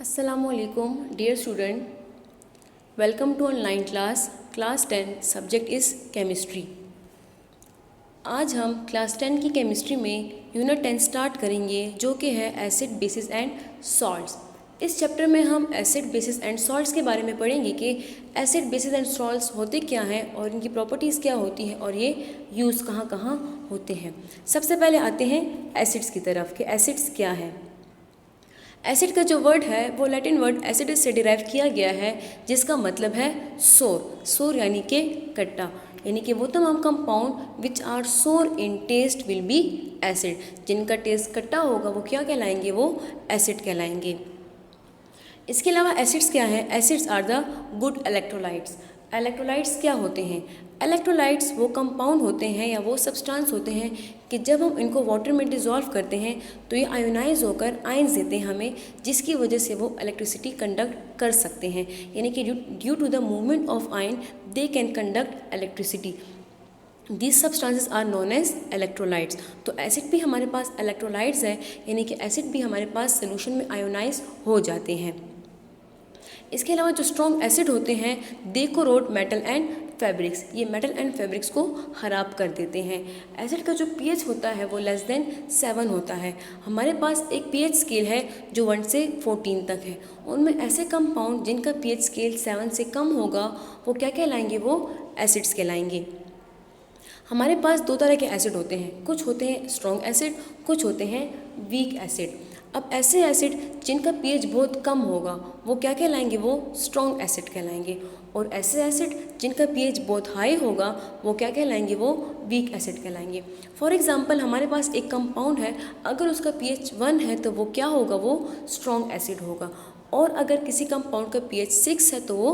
Assalamualaikum dear student, welcome to online class 10 subject is chemistry. आज हम class 10 की chemistry में यूनिट 10 स्टार्ट करेंगे जो कि है एसिड बेसिस एंड सॉल्ट्स। इस चैप्टर में हम एसिड बेसिस एंड सॉल्ट्स के बारे में पढ़ेंगे कि एसिड बेसिस एंड सॉल्ट्स होते क्या हैं और इनकी प्रॉपर्टीज़ क्या होती हैं और ये यूज़ कहाँ कहाँ होते हैं। सबसे पहले आते हैं एसिड्स की तरफ कि एसिड्स क्या है। एसिड का जो वर्ड है वो लैटिन वर्ड एसिडस से डिराइव किया गया है जिसका मतलब है सोर यानी कि कट्टा, यानी कि वो तमाम कंपाउंड विच आर सोर इन टेस्ट विल बी एसिड। जिनका टेस्ट कट्टा होगा वो क्या कहलाएंगे, वो एसिड कहलाएंगे। इसके अलावा एसिड्स क्या हैं? Acids are the good electrolytes. Electrolytes क्या होते हैं? इलेक्ट्रोलाइट्स वो कंपाउंड होते हैं या वो सब्सटेंस होते हैं कि जब हम इनको वाटर में डिज़ोल्व करते हैं तो ये आयोनाइज होकर आयंस देते हैं हमें, जिसकी वजह से वो इलेक्ट्रिसिटी कंडक्ट कर सकते हैं, यानी कि due to the movement of ion they can conduct electricity. These substances are known as electrolytes. तो एसिड भी हमारे पास इलेक्ट्रोलाइट्स है, यानी कि एसिड भी हमारे पास सोल्यूशन में आयोनाइज हो जाते हैं। इसके अलावा जो स्ट्रॉन्ग एसिड होते हैं दे कोरोड मेटल एंड फैब्रिक्स, ये मेटल एंड फैब्रिक्स को ख़राब कर देते हैं। एसिड का जो पीएच होता है वो लेस देन 7 होता है। हमारे पास एक पीएच स्केल है जो 1 से 14 तक है। उनमें ऐसे कंपाउंड जिनका पीएच स्केल 7 से कम होगा वो क्या कहलाएंगे, वो एसिड्स कहलाएंगे। हमारे पास दो तरह के एसिड होते हैं, कुछ होते हैं स्ट्रॉन्ग एसिड, कुछ होते हैं वीक एसिड। अब ऐसे एसिड जिनका पीएच बहुत कम होगा वो क्या कहलाएंगे, वो स्ट्रॉन्ग एसिड कहलाएंगे। और ऐसे एसिड जिनका पीएच बहुत हाई होगा वो क्या कहलाएंगे, वो वीक एसिड कहलाएंगे। फॉर एग्जांपल हमारे पास एक कंपाउंड है, अगर उसका पीएच 1 है तो वो क्या होगा, वो स्ट्रॉन्ग एसिड होगा। और अगर किसी कंपाउंड का पीएच 6 है तो वो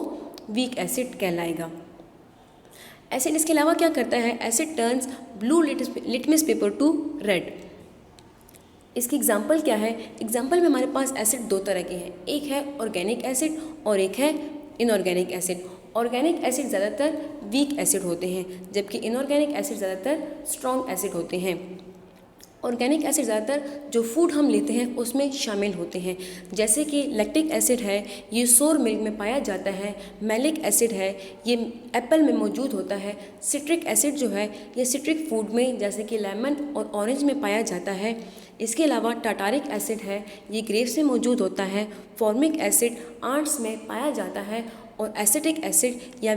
वीक एसिड कहलाएगा। एसिड इसके अलावा क्या करता है, asset turns blue litmus paper to red. इसकी एग्जाम्पल क्या है? एग्जाम्पल में हमारे पास एसिड दो तरह के हैं, एक है ऑर्गेनिक एसिड और एक है इनऑर्गेनिक एसिड। ऑर्गेनिक एसिड ज़्यादातर वीक एसिड होते हैं जबकि इनऑर्गेनिक एसिड ज़्यादातर स्ट्रॉन्ग एसिड होते हैं। ऑर्गेनिक एसिड ज़्यादातर जो फूड हम लेते हैं उसमें शामिल होते हैं, जैसे कि लैक्टिक एसिड है, ये सोर मिल्क में पाया जाता है। मैलिक एसिड है, ये एप्पल में मौजूद होता है। सिट्रिक एसिड जो है ये सिट्रिक फूड में जैसे कि लेमन और ऑरेंज में पाया जाता है। इसके अलावा टाटारिक एसिड है, ये ग्रेप्स में मौजूद होता है। फॉर्मिक एसिड आंट्स में पाया जाता है। और एसिटिक एसिड या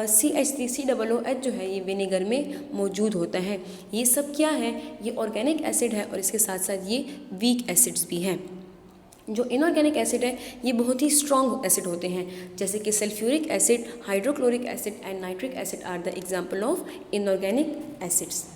CH3COOH जो है ये विनेगर में मौजूद होता है। ये सब क्या है, ये ऑर्गेनिक एसिड है और इसके साथ साथ ये वीक एसिड्स भी हैं। जो इनऑर्गेनिक एसिड है ये बहुत ही स्ट्रॉन्ग एसिड होते हैं, जैसे कि sulphuric acid, hydrochloric acid and nitric acid are the example of inorganic acids.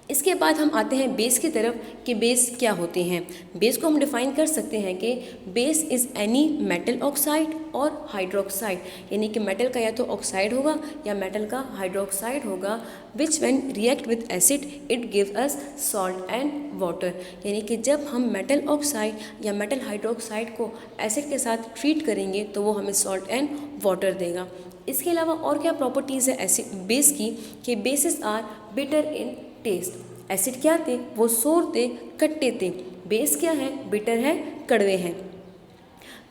इसके बाद हम आते हैं बेस की तरफ कि बेस क्या होते हैं। बेस को हम डिफ़ाइन कर सकते हैं कि base is any metal oxide और हाइड्रोक्साइड, यानी कि मेटल का या तो ऑक्साइड होगा या मेटल का हाइड्रोक्साइड होगा, विच when react with acid it gives us salt and water, यानी कि जब हम मेटल ऑक्साइड या मेटल हाइड्रोक्साइड को एसिड के साथ ट्रीट करेंगे तो वो हमें सॉल्ट एंड वाटर देगा। इसके अलावा और क्या प्रॉपर्टीज़ है एसिड बेस की कि bases are bitter in taste. Acid क्या थे, वो सोर थे, खट्टे थे। बेस क्या है, बिटर है, कड़वे हैं।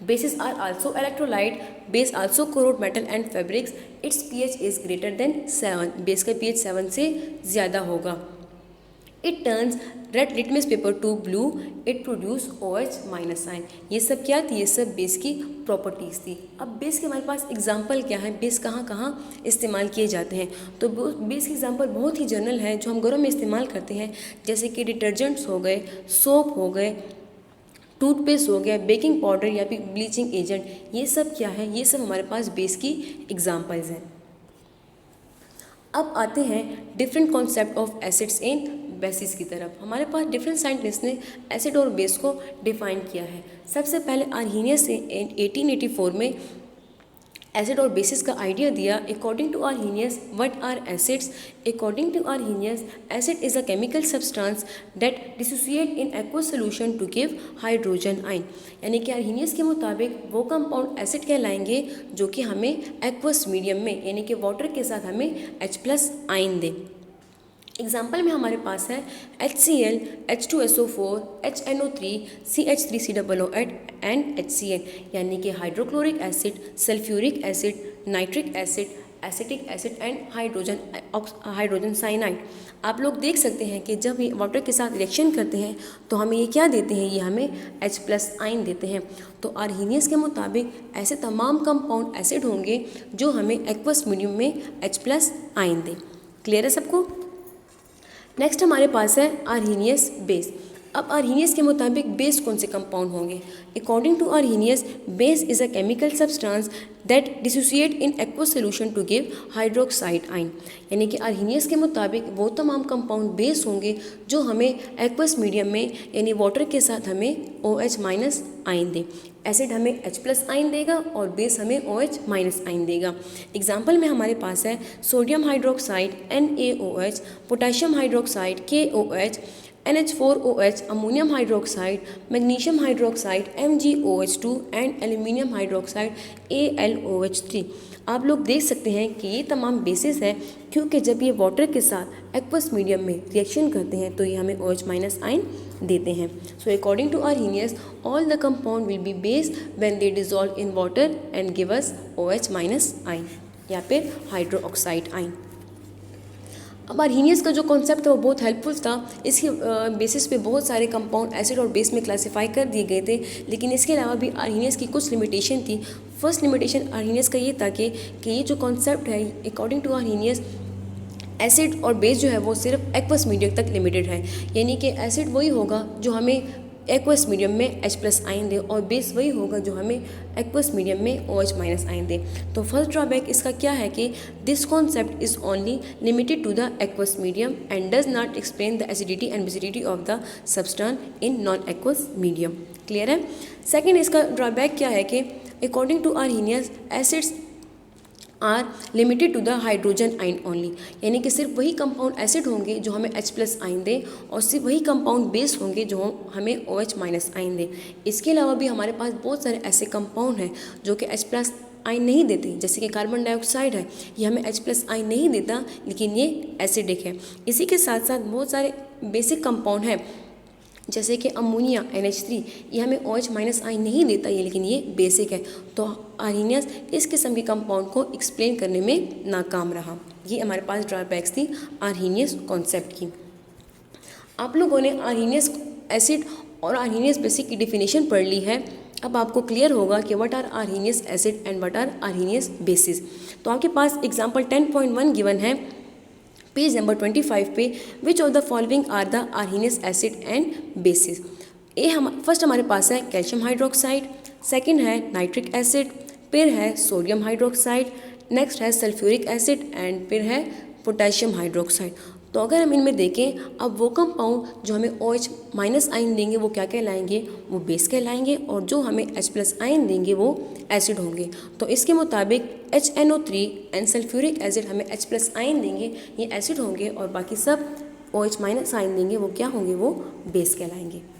Bases are also electrolyte, base also corrode metal and fabrics, its pH is greater than 7, base का पीएच 7 से ज़्यादा होगा। It turns red litmus paper to blue, it produce OH minus ion. ये सब क्या थी, ये सब बेस की प्रॉपर्टीज़ थी। अब बेस के हमारे पास एग्जाम्पल क्या है, बेस कहाँ कहाँ इस्तेमाल किए जाते हैं। तो बेस की एग्जाम्पल बहुत ही जनरल है जो हम घरों में इस्तेमाल करते हैं, जैसे कि डिटर्जेंट्स हो गए, सोप हो गए, टूथपेस्ट हो गया, बेकिंग पाउडर या फिर ब्लीचिंग एजेंट। ये सब क्या है, ये सब हमारे पास बेस की एग्जाम्पल्स हैं। अब आते हैं different concept of acids in basis की तरफ। हमारे पास डिफरेंट साइंटिस्ट ने एसिड और बेस को डिफाइन किया है। सबसे पहले आर्हीनियस ने 1884 में एसिड और बेसिस का आइडिया दिया। According to Arrhenius what are acids? According to Arrhenius acid is a chemical substance that dissociate in aqueous solution to give hydrogen ion, यानी कि आर्हीनियस के मुताबिक वो कंपाउंड एसिड कहलाएंगे जो कि हमें एक्वस मीडियम में यानी कि वाटर के साथ हमें H+ आयन दे। एग्जाम्पल में हमारे पास है HCl, H2SO4, HNO3, CH3COOH and HCl, यानी कि hydrochloric acid, sulphuric acid, nitric acid, acetic acid and hydrogen cyanide. आप लोग देख सकते हैं कि जब ये वाटर के साथ रिएक्शन करते हैं तो हमें ये क्या देते हैं, ये हमें H+ आयन देते हैं। तो आर्हीनियस के मुताबिक ऐसे तमाम कंपाउंड एसिड होंगे जो हमें एक्वस मीडियम में H+ आयन दें। क्लियर है सबको? नेक्स्ट हमारे पास है आर्हीनियस बेस। अब आर्हीनियस के मुताबिक बेस कौन से कंपाउंड होंगे? According to Arrhenius, base is a chemical substance that dissociate in aqueous solution to give hydroxide ion, यानी कि आर्हीनियस के मुताबिक वो तमाम कंपाउंड बेस होंगे जो हमें एक्वस मीडियम में यानी वाटर के साथ हमें OH- आयन दें। एसिड हमें H+ आयन देगा और बेस हमें OH- आयन देगा। एग्जाम्पल में हमारे पास है sodium hydroxide NaOH, potassium hydroxide KOH, NH4OH, ammonium hydroxide, magnesium hydroxide MgOH2 and aluminium hydroxide AlOH3। आप लोग देख सकते हैं कि ये तमाम बेसिस हैं क्योंकि जब ये वाटर के साथ एक्वस मीडियम में रिएक्शन करते हैं तो ये हमें OH- आयन देते हैं। So according to Arrhenius, all the compound will be base when they dissolve in water and give us OH- ion या फिर हाइड्रोक्साइड आयन। अब आर्हीनियस का जो कॉन्सेप्ट था वो बहुत हेल्पफुल था। इसके बेसिस पे बहुत सारे कंपाउंड एसिड और बेस में क्लासीफाई कर दिए गए थे, लेकिन इसके अलावा भी आर्हीनियस की कुछ लिमिटेशन थी। फर्स्ट लिमिटेशन आर्हीनियस का ये था कि ये जो कॉन्सेप्ट है, अकॉर्डिंग टू आर्हीनियस, एसिड और बेस जो है वो सिर्फ एक्वस मीडियम तक लिमिटेड है, यानी कि एसिड वही होगा जो हमें एक्वस मीडियम में H+ आयन दे और बेस वही होगा जो हमें एक्वस मीडियम में OH- आयन दे। तो फर्स्ट ड्रॉबैक इसका क्या है कि this concept is only limited to the aqueous medium and does not explain the acidity and basicity of the substance in non aqueous medium. Clear है? Second इसका drawback क्या है कि according to Arrhenius, acids are limited to the hydrogen ion only, यानी कि सिर्फ वही compound acid होंगे जो हमें H+ आयन दें और सिर्फ वही कंपाउंड बेस होंगे जो हमें OH- आयन दें। इसके अलावा भी हमारे पास बहुत सारे ऐसे कंपाउंड हैं जो कि H+ आयन नहीं देते, जैसे कि कार्बन डाइऑक्साइड है, ये हमें H+ आयन नहीं देता लेकिन ये एसिडिक है। इसी के साथ साथ बहुत सारे बेसिक कंपाउंड हैं जैसे कि अमोनिया NH3, ये हमें OH- आयन नहीं देता ये, लेकिन ये बेसिक है। तो आर्हीनियस इस किस्म के कंपाउंड को एक्सप्लेन करने में नाकाम रहा। ये हमारे पास ड्रॉबैक्स थी आर्हीनियस कॉन्सेप्ट की। आप लोगों ने आर्हीनियस एसिड और आर्हीनियस बेसिक की डिफिनेशन पढ़ ली है। अब आपको क्लियर होगा कि what are Arrhenius acid and what are Arrhenius bases. तो आपके पास एग्जाम्पल 10.1 गिवन है पेज नंबर 25 पे, which of the following are the Arrhenius acid and bases. First हमारे पास है कैल्शियम हाइड्रोक्साइड, सेकंड है नाइट्रिक एसिड, फिर है सोडियम हाइड्रोक्साइड, नेक्स्ट है सल्फ्यूरिक एसिड एंड फिर है पोटेशियम हाइड्रोक्साइड। तो अगर हम इनमें देखें, अब वो कंपाउंड जो हमें OH- आयन देंगे वो क्या कहलाएंगे? वो बेस कहलाएंगे, और जो हमें H+ आयन देंगे वो एसिड होंगे। तो इसके मुताबिक HNO3 एंड सल्फ्यूरिक एसिड हमें H+ आयन देंगे, ये एसिड होंगे, और बाकी सब OH- आयन देंगे वो क्या होंगे? वो बेस कहलाएंगे।